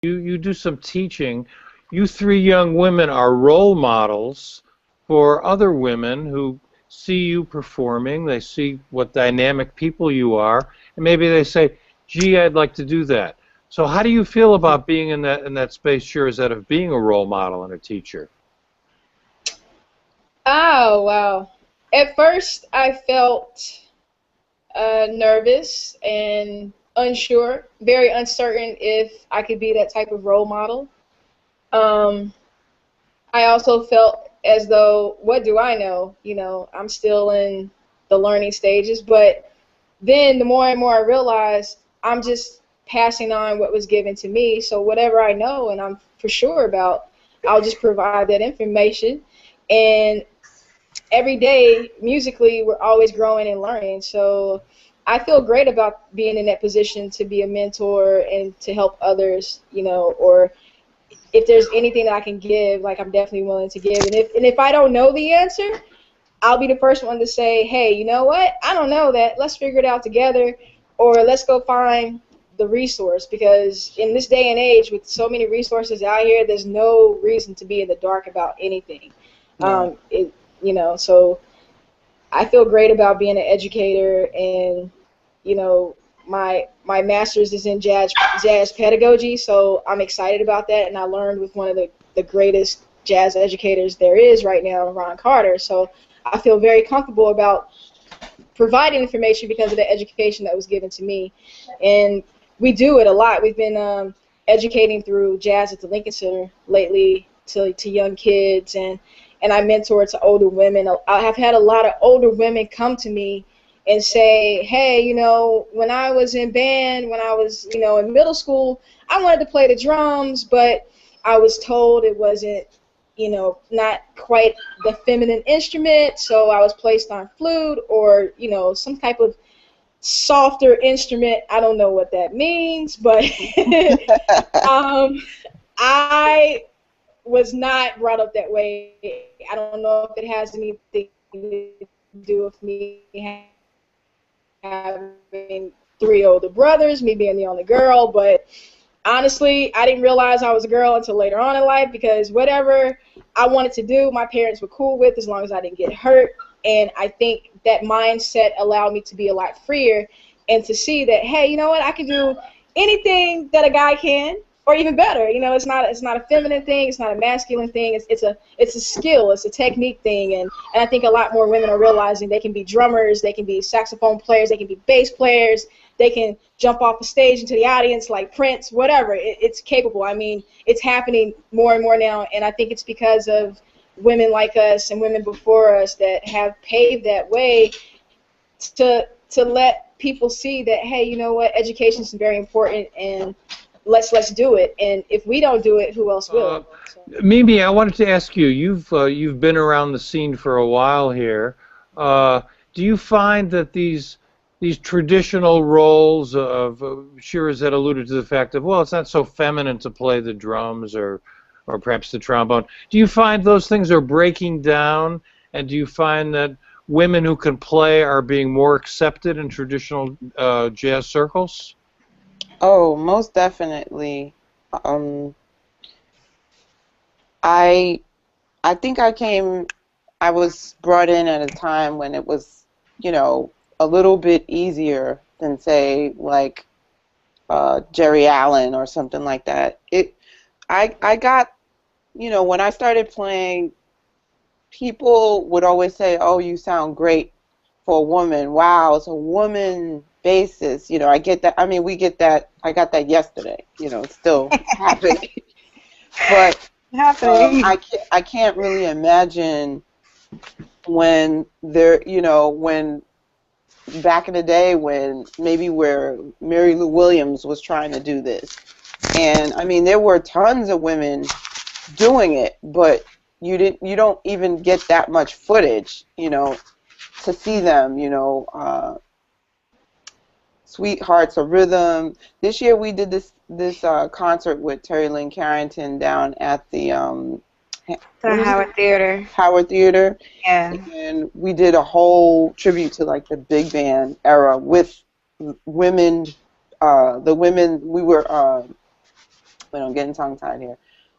you do some teaching. You three young women are role models for other women who see you performing. They see what dynamic people you are, and maybe they say, "Gee, I'd like to do that." So, how do you feel about being in that space, Shirazette, of being a role model and a teacher? Oh, wow. At first, I felt nervous and unsure, very uncertain if I could be that type of role model. Um, I also felt as though, what do I know? You know, I'm still in the learning stages. But then the more and more I realized I'm just passing on what was given to me. So whatever I know and I'm for sure about, I'll just provide that information. And every day, musically, we're always growing and learning. So I feel great about being in that position to be a mentor and to help others, you know, or if there's anything that I can give, like I'm definitely willing to give. And if I don't know the answer, I'll be the first one to say, hey, you know what? I don't know that. Let's figure it out together, or let's go find the resource. Because in this day and age, with so many resources out here, there's no reason to be in the dark about anything. Yeah. You know, so I feel great about being an educator, and you know, my master's is in jazz pedagogy, so I'm excited about that. And I learned with one of the greatest jazz educators there is right now, Ron Carter. So I feel very comfortable about providing information because of the education that was given to me. And we do it a lot. We've been educating through jazz at the Lincoln Center lately to young kids, and I mentor to older women. I have had a lot of older women come to me and say, hey, you know, when I was in band, when I was, you know, in middle school, I wanted to play the drums, but I was told it wasn't, you know, not quite the feminine instrument, so I was placed on flute or, you know, some type of softer instrument. I don't know what that means, but I was not brought up that way. I don't know if it has anything to do with me having three older brothers, me being the only girl, but honestly, I didn't realize I was a girl until later on in life, because whatever I wanted to do, my parents were cool with as long as I didn't get hurt. And I think that mindset allowed me to be a lot freer and to see that, hey, you know what, I can do anything that a guy can, or even better. You know, it's not a feminine thing, it's not a masculine thing. It's a skill, it's a technique thing. And I think a lot more women are realizing they can be drummers, they can be saxophone players, they can be bass players, they can jump off the stage into the audience like Prince, whatever. It's capable. I mean, it's happening more and more now, and I think it's because of women like us and women before us that have paved that way to let people see that, hey, you know what, education is very important, and let's do it. And if we don't do it, who else will? Mimi, I wanted to ask you. You've been around the scene for a while here. Do you find that these traditional roles of Shirazette alluded to the fact of, well, it's not so feminine to play the drums or perhaps the trombone. Do you find those things are breaking down, and do you find that women who can play are being more accepted in traditional jazz circles? Oh, most definitely. I think I was brought in at a time when it was, you know, a little bit easier than, say, like Jerry Allen or something like that. I got, you know, when I started playing, people would always say, "Oh, you sound great for a woman. Wow, it's a woman bassist." You know, I get that. I mean, we get that. I got that yesterday. You know, it's still happening. But I can't really imagine when there, you know, when back in the day when maybe where Mary Lou Williams was trying to do this, and I mean, there were tons of women doing it, but you don't even get that much footage, you know, to see them, you know. Sweethearts of Rhythm. This year we did this concert with Terry Lynn Carrington down at the Howard Theater. Howard Theater. Yeah. And we did a whole tribute to like the big band era with women. The women, we were wait, I'm getting tongue-tied here.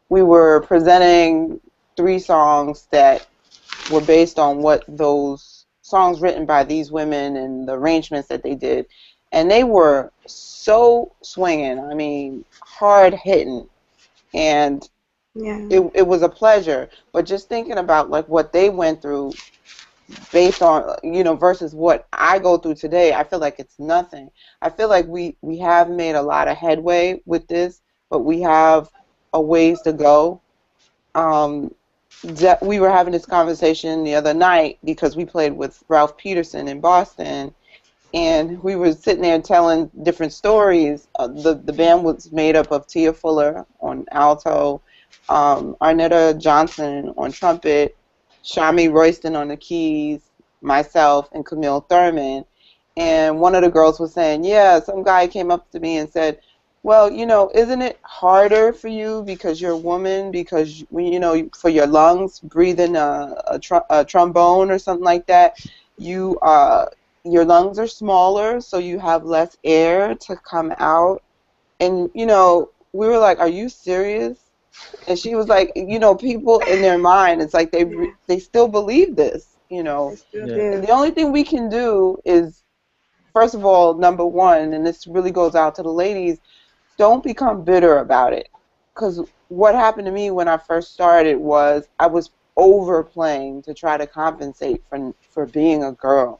We were presenting 3 songs that were based on what those songs written by these women and the arrangements that they did. And they were so swinging, I mean, hard hitting. And Yeah. it was a pleasure. But just thinking about like what they went through based on, you know, versus what I go through today, I feel like it's nothing. I feel like we have made a lot of headway with this, but we have a ways to go. Um, we were having this conversation the other night because we played with Ralph Peterson in Boston, and we were sitting there telling different stories. The band was made up of Tia Fuller on alto, Arnetta Johnson on trumpet, Shami Royston on the keys, myself, and Camille Thurman. And one of the girls was saying, yeah, some guy came up to me and said, well, you know, isn't it harder for you because you're a woman, because, you know, for your lungs, breathing a trombone or something like that, your lungs are smaller, so you have less air to come out. And, you know, we were like, are you serious? And she was like, you know, people in their mind, it's like they still believe this, you know. I still Yeah. do. And the only thing we can do is, first of all, number one, and this really goes out to the ladies, don't become bitter about it. Because what happened to me when I first started was I was overplaying to try to compensate for being a girl.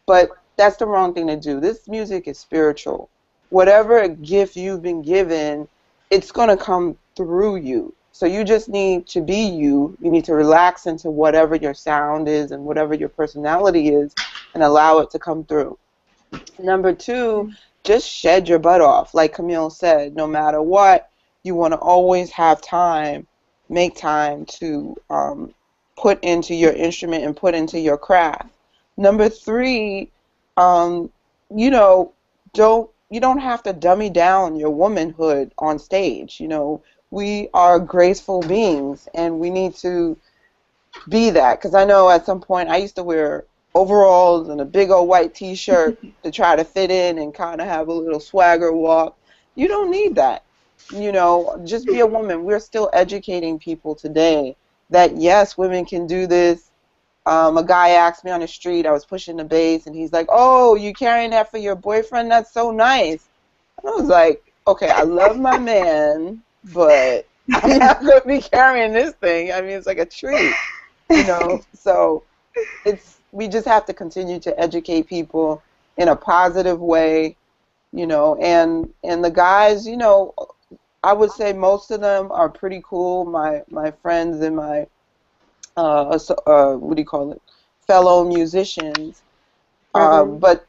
But that's the wrong thing to do. This music is spiritual. Whatever gift you've been given, it's going to come through you. So you just need to be you. You need to relax into whatever your sound is and whatever your personality is and allow it to come through. Number 2, just shed your butt off. Like Camille said, no matter what, you want to always have time, make time to put into your instrument and put into your craft. Number 3, you know, you don't have to dummy down your womanhood on stage. You know, we are graceful beings, and we need to be that. Because I know at some point I used to wear overalls and a big old white T-shirt to try to fit in and kind of have a little swagger walk. You don't need that. You know, just be a woman. We're still educating people today that, yes, women can do this. A guy asked me on the street, I was pushing the bass, and he's like, oh, you carrying that for your boyfriend? That's so nice. I was like, okay, I love my man, but I'm not going to be carrying this thing. I mean, it's like a treat, you know. So we just have to continue to educate people in a positive way, you know. And the guys, you know, I would say most of them are pretty cool. My friends and my what do you call it? Fellow musicians. But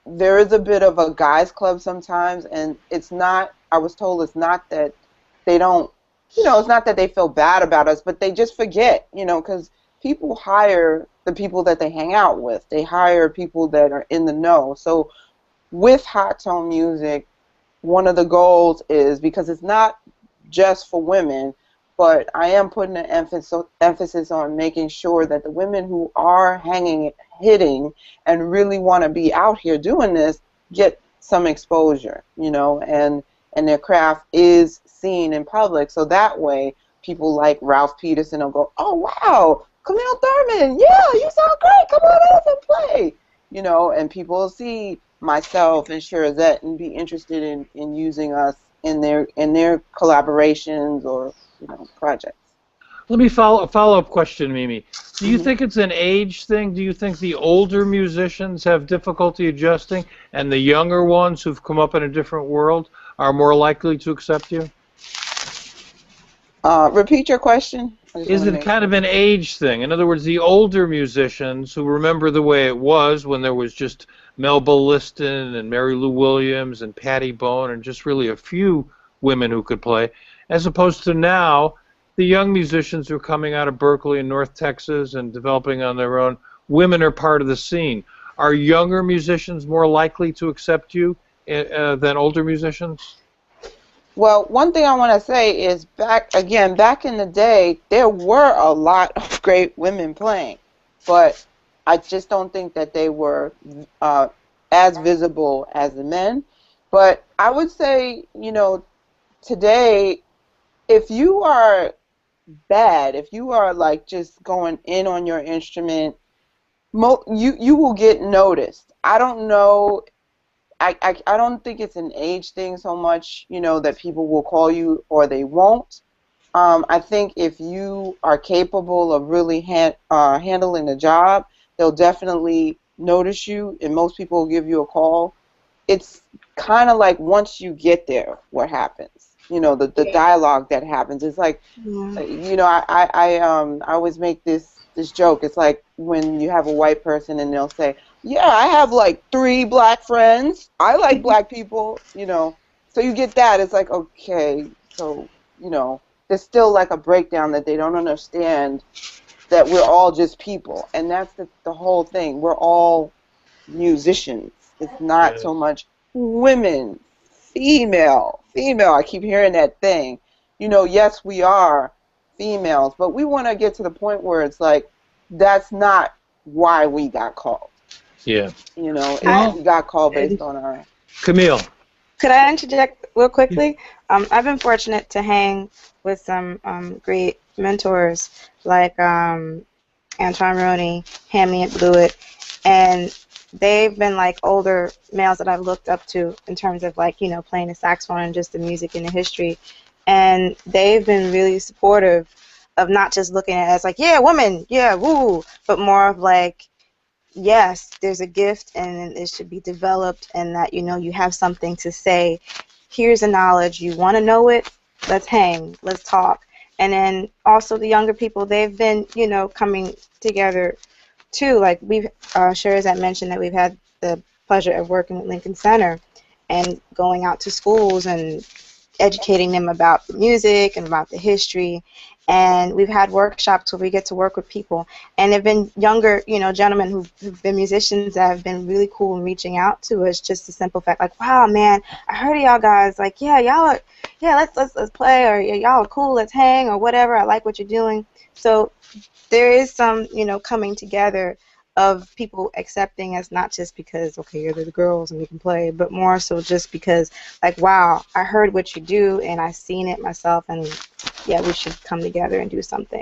there is a bit of a guys club sometimes, and it's not. I was told it's not that they don't, you know, it's not that they feel bad about us, but they just forget, you know, because people hire the people that they hang out with. They hire people that are in the know. So with hot tone music, one of the goals is, because it's not just for women, but I am putting an emphasis on making sure that the women who are hitting, and really want to be out here doing this get some exposure, you know, and their craft is seen in public. So that way, people like Ralph Peterson will go, oh, wow, Camille Thurman, yeah, you sound great, come on up and play, you know, and people will see myself and Shirazette and be interested in using us in their collaborations or, you know, projects. Let me follow-up question, Mimi. Do you think it's an age thing? Do you think the older musicians have difficulty adjusting, and the younger ones who've come up in a different world are more likely to accept you? Repeat your question. Is it kind of an age thing? In other words, the older musicians who remember the way it was when there was just Melba Liston and Mary Lou Williams and Patty Bone and just really a few women who could play, as opposed to now, the young musicians who are coming out of Berkeley and North Texas and developing on their own, women are part of the scene. Are younger musicians more likely to accept you than older musicians? Well, one thing I want to say is back in the day, there were a lot of great women playing, but I just don't think that they were as visible as the men. But I would say, you know, today, if you are bad, if you are like just going in on your instrument, you will get noticed. I don't know. I don't think it's an age thing so much, you know, that people will call you or they won't. I think if you are capable of really handling the job, they'll definitely notice you, and most people will give you a call. It's kind of like once you get there, what happens? You know, the dialogue that happens. It's like, you know, I always make this joke. It's like when you have a white person and they'll say, "Yeah, I have like 3 black friends. I like black people." You know, so you get that. It's like, okay, so you know, there's still like a breakdown that they don't understand that we're all just people, and that's the whole thing. We're all musicians. It's not so much women, female. I keep hearing that thing. You know, yes, we are females, but we want to get to the point where it's like, that's not why we got called. Yeah. You know, Well, we got called based on our... Camille. Could I interject real quickly? I've been fortunate to hang with some great mentors like Antoine Roney, Hand Me It Blewett, and they've been like older males that I've looked up to in terms of like, you know, playing the saxophone and just the music and the history. And they've been really supportive of not just looking at it as like, yeah, woman, yeah, woo, but more of like, yes, there's a gift and it should be developed, and that, you know, you have something to say. Here's the knowledge. You want to know it? Let's hang. Let's talk. And then also the younger people, they've been, you know, coming together too. Like we've, Shirazette mentioned that we've had the pleasure of working with Lincoln Center and going out to schools and educating them about the music and about the history. And we've had workshops where we get to work with people, and there've been younger, you know, gentlemen who've been musicians that have been really cool in reaching out to us. Just the simple fact, like, wow, man, I heard of y'all guys. Like, yeah, y'all are, yeah, let's play, or yeah, y'all are cool, let's hang, or whatever. I like what you're doing. So there is some, you know, coming together of people accepting us, not just because, okay, you're the girls and we can play, but more so just because, like, wow, I heard what you do and I've seen it myself, and yeah, we should come together and do something.